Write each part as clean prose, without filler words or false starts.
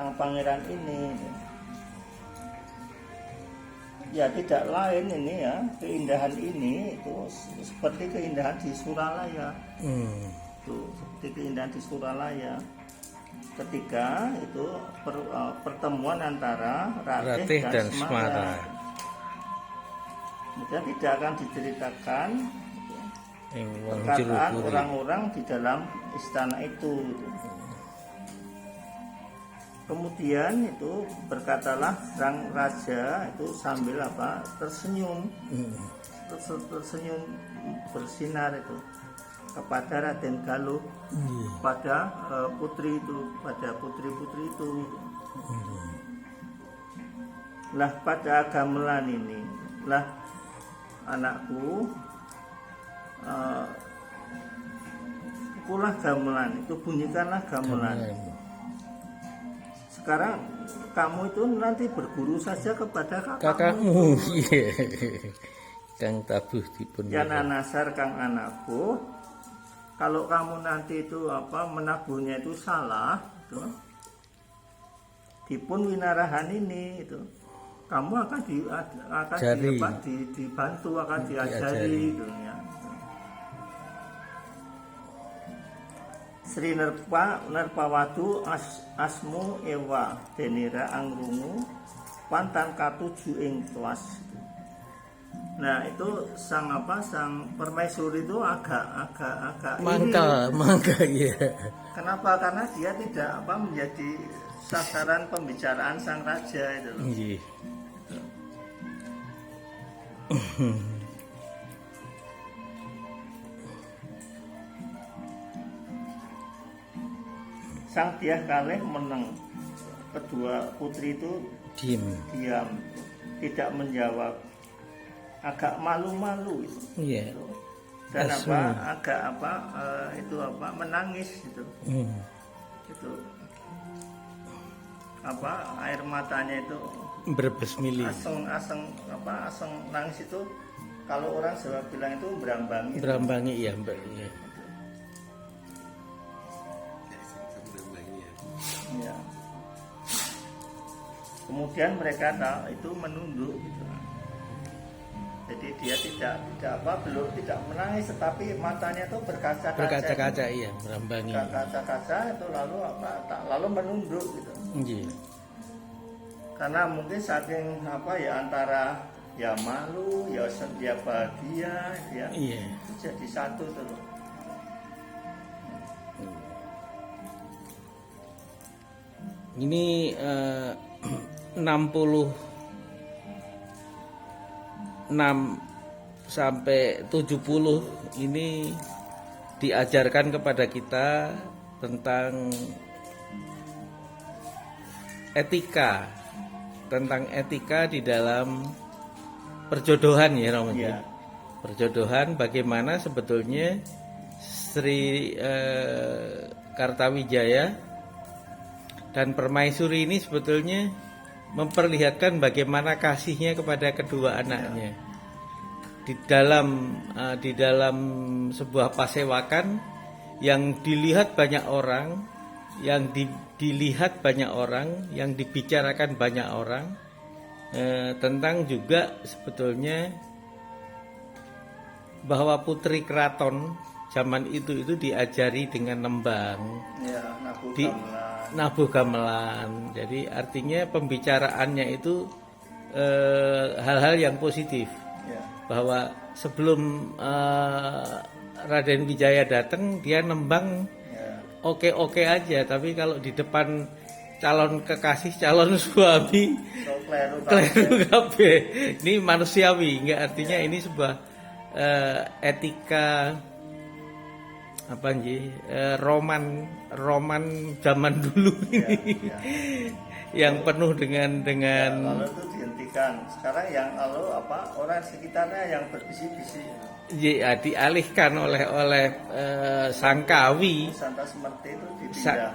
sang pangeran ini. Ya tidak lain ini ya, keindahan ini itu seperti keindahan di Suralaya. Itu seperti keindahan di Suralaya. Ketika itu pertemuan antara Ratih dan Semara. Kemudian tidak akan diceritakan perkataan orang-orang di dalam istana itu. Kemudian itu berkatalah sang raja itu sambil tersenyum, tersenyum bersinar itu kepada Raden Galuh, pada putri itu, pada putri-putri itu. Lah pada gamelan ini, lah anakku, pukulah gamelan itu, bunyikanlah gamelan. Sekarang kamu itu nanti berguru saja kepada kakakmu. Iya. Kang tabuh dipun. Ya nanasar kang anakku. Kalau kamu nanti itu menabuhnya itu salah, itu, dipun winarahan ini itu, kamu akan dibantu, akan diajari gitu ya. Sri Nerpawadu asmu ewa denira angrungu pantan katuju ing tuas. Nah itu sang permaisuri itu agak mangga ya. Kenapa? Karena dia tidak menjadi sasaran pembicaraan sang raja itu loh. Sang Dyah Kalih menang. Kedua putri itu diam, tidak menjawab, agak malu-malu itu. Iya. Dan menangis itu. Itu air matanya itu berbesmili. Aseng nangis itu, kalau orang Jawa bilang itu berambangi. Berambangi ya, Mbak. Iya. Ya. Kemudian mereka itu menunduk gitu. Jadi dia tidak menangis, tetapi matanya itu berkaca-kaca. Iya, berambangi. Berkaca-kaca itu lalu menunduk gitu. Karena mungkin saking antara ya malu, ya bahagia, ya. Iya. Jadi satu tuh. Ini 66 sampai 70 ini diajarkan kepada kita tentang etika, di dalam perjodohan ya Romo. Ya. Perjodohan, bagaimana sebetulnya Sri Kartawijaya dan Permaisuri ini sebetulnya memperlihatkan bagaimana kasihnya kepada kedua anaknya. Di dalam sebuah pasewakan yang dilihat banyak orang, yang dilihat banyak orang, yang dibicarakan banyak orang, tentang juga sebetulnya bahwa putri keraton zaman itu diajari dengan nembang. Ya, nabuh gamelan. Jadi artinya pembicaraannya itu hal-hal yang positif. Ya. Bahwa sebelum Raden Wijaya datang, dia nembang oke-oke aja, tapi kalau di depan calon kekasih, calon suami kleru kabeh. Ini manusiawi, enggak, artinya ini sebuah etika roman zaman dulu ini, yang penuh dengan lalu itu dihentikan. Sekarang yang orang sekitarnya yang berbisik-bisik. Ya, dialihkan oleh Sangkawi.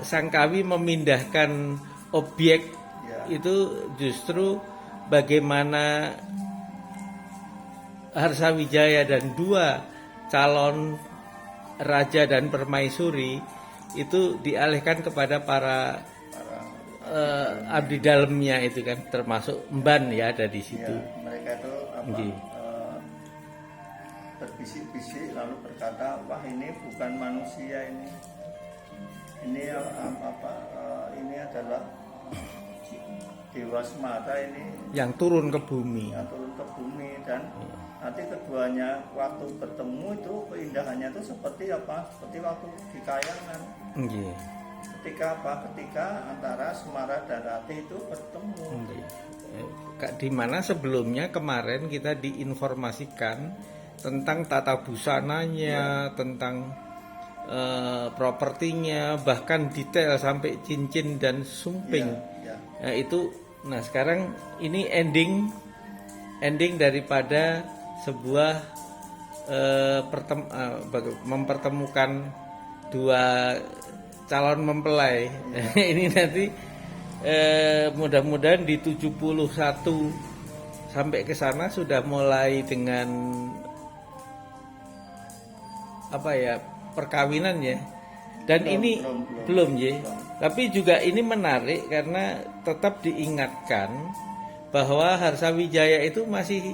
Sangkawi memindahkan objek itu justru bagaimana Harsawijaya dan dua calon raja dan permaisuri itu dialihkan kepada para abdi dalamnya itu kan, termasuk Mban ya ada di situ. Ya, mereka itu Nggih. Berbisik-bisik lalu berkata, wah ini bukan manusia ini ini adalah dewa semata ini Yang turun ke bumi. yang turun ke bumi. Dan nanti keduanya waktu bertemu itu keindahannya itu seperti apa? Seperti waktu di kayangan. Nggih. Ketika antara Semara dan Rati itu bertemu. Di mana sebelumnya kemarin kita diinformasikan tentang tata busananya, tentang propertinya, bahkan detail sampai cincin dan sumping. Ya. Nah, itu, nah sekarang ini ending daripada sebuah mempertemukan dua calon mempelai. Ini nanti mudah-mudahan di 71 sampai ke sana sudah mulai dengan perkawinan ya. Dan ini belum ya. Tapi juga ini menarik karena tetap diingatkan bahwa Harsawijaya itu masih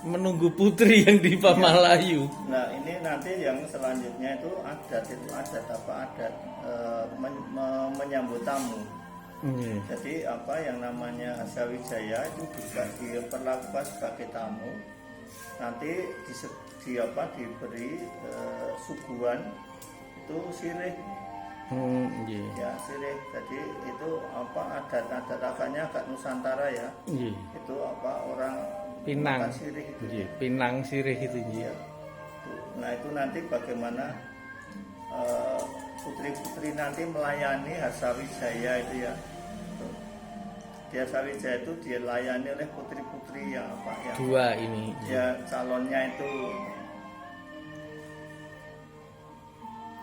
menunggu putri yang di Pamalayu. Nah, ini nanti yang selanjutnya itu adat menyambut tamu. Jadi yang namanya Harsawijaya itu juga diperlakukan sebagai tamu. Nanti diberi suguhan itu sirih. Ya, sirih. Jadi itu adat-adat agak Nusantara ya. Itu orang Pinang sirih itu. Pinang sirih itu. Ya. Nah, itu nanti bagaimana putri-putri nanti melayani Harsawijaya itu ya. Di Harsawijaya itu dilayani oleh putri-putri yang dua ini. Ya, calonnya itu.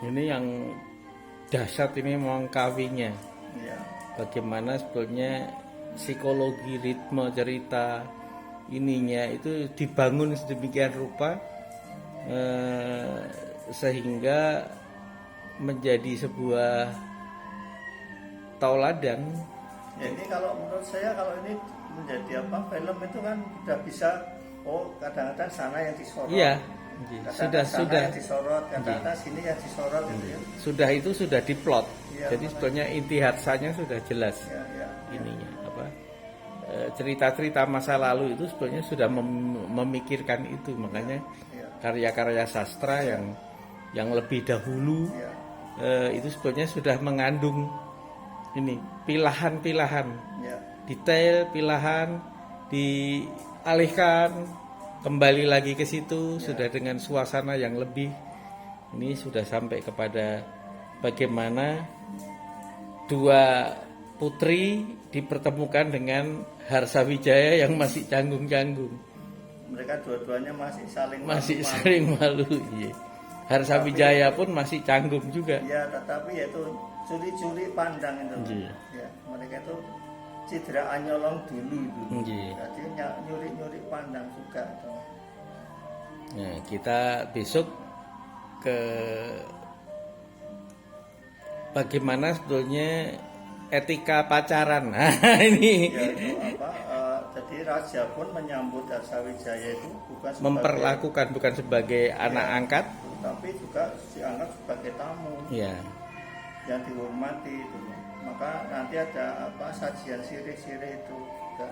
Ini yang dahsyat ini mengkawinya. Ya. Bagaimana sebetulnya psikologi ritme cerita ininya itu dibangun sedemikian rupa sehingga menjadi sebuah tauladan. Ya, ini kalau menurut saya kalau ini menjadi film itu kan sudah bisa kadang-kadang sana yang disorot. Iya. Sudah yang disorot, kadang-kadang sini yang disorot gitu ya. Sudah diplot. Ya, jadi sebetulnya inti hadsanya sudah jelas. Ya. Ininya cerita-cerita masa lalu itu sebetulnya sudah memikirkan itu, makanya karya-karya sastra yang lebih dahulu itu sebetulnya sudah mengandung ini pilahan-pilahan, detail pilahan dialihkan kembali lagi ke situ sudah dengan suasana yang lebih. Ini sudah sampai kepada bagaimana dua putri dipertemukan dengan Harsawijaya yang masih canggung-canggung. Mereka dua-duanya masih saling malu. Iya. Harsawijaya pun masih canggung juga. Ya, tetapi itu curi-curi pandang itu. Iya. Ya, mereka itu cidraan nyolong dulu itu. Iya. Jadi nyuri-nyuri pandang juga itu. Nah, kita besok ke bagaimana sebetulnya etika pacaran. Nah, ini. Ya, itu jadi raja pun menyambut Harsawijaya itu bukan sebagai anak angkat, tapi juga dianggap sebagai tamu. Ya. Yang dihormati itu. Maka nanti ada sajian sirih-sirih itu juga.